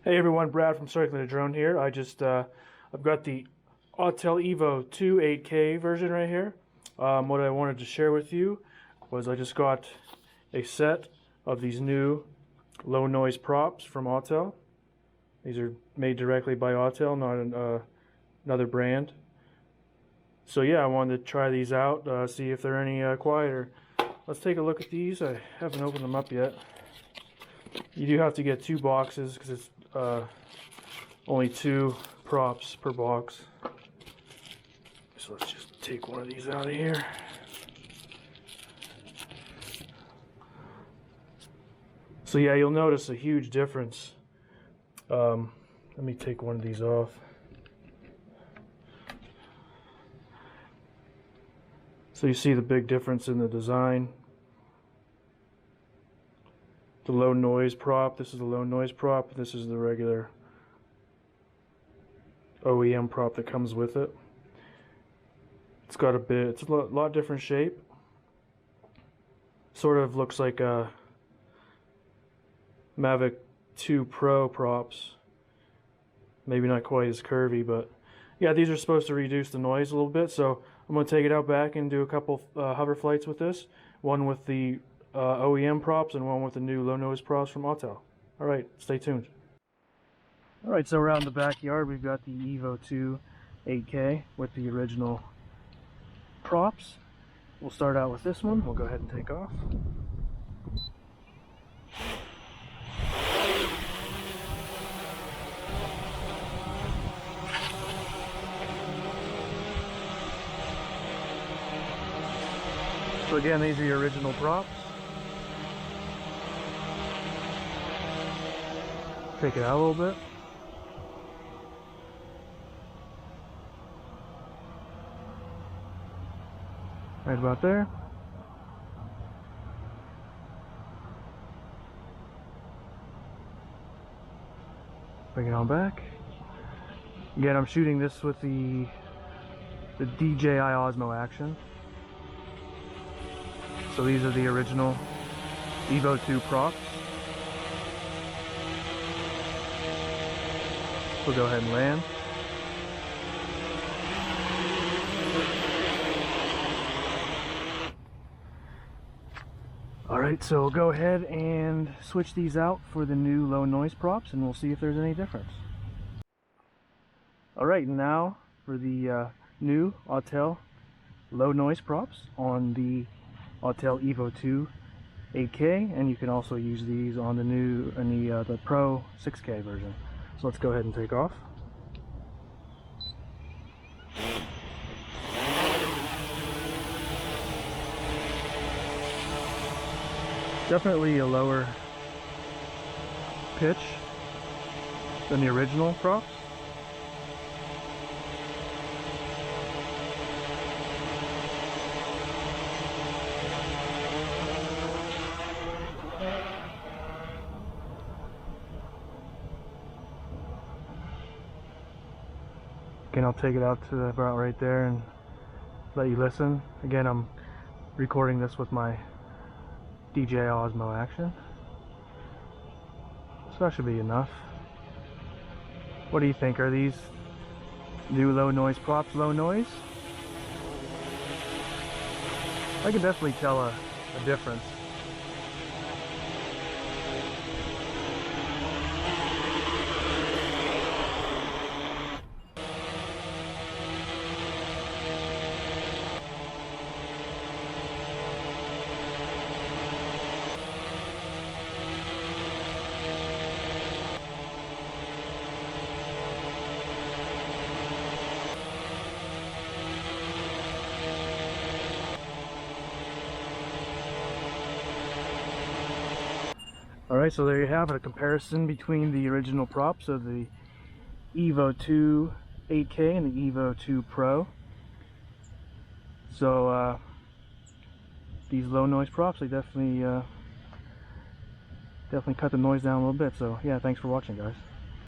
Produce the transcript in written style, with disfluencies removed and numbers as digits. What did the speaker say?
Hey everyone, Brad from Circular Drone here. I've got the Autel EVO 2 8K version right here. What I wanted to share with you was I just got a set of these new low noise props from Autel. These are made directly by Autel, not another brand. So yeah, I wanted to try these out, see if they're any quieter. Let's take a look at these. I haven't opened them up yet. You do have to get 2 boxes because it's only 2 props per box. So let's just take one of these out of here. So yeah, you'll notice a huge difference. Let me take one of these off. So you see the big difference in the design. The low noise prop, this is the low noise prop, this is the regular OEM prop that comes with it. It's got it's a lot different shape. Sort of looks like a Mavic 2 Pro props. Maybe not quite as curvy, but yeah, these are supposed to reduce the noise a little bit, so I'm going to take it out back and do a couple hover flights with this. One with the OEM props and one with the new low noise props from Autel. Alright, stay tuned. Alright, so around the backyard we've got the EVO 2 8K with the original props. We'll start out with this one. We'll go ahead and take off. So again, these are the original props. Take it out a little bit. Right about there. Bring it on back. Again, I'm shooting this with the DJI Osmo Action. So these are the original EVO 2 props. We'll go ahead and land. Alright, so we'll go ahead and switch these out for the new low noise props and we'll see if there's any difference. Alright, now for the new Autel low noise props on the Autel EVO 2 8K, and you can also use these on the Pro 6K version. So let's go ahead and take off. Definitely a lower pitch than the original props. Again, I'll take it out to about right there and let you listen. Again, I'm recording this with my DJI Osmo Action. So that should be enough. What do you think? Are these new low noise props low noise? I can definitely tell a difference. Alright, so there you have it, a comparison between the original props of the EVO 2 8K and the EVO 2 Pro. So these low noise props, they definitely cut the noise down a little bit. So yeah, thanks for watching, guys.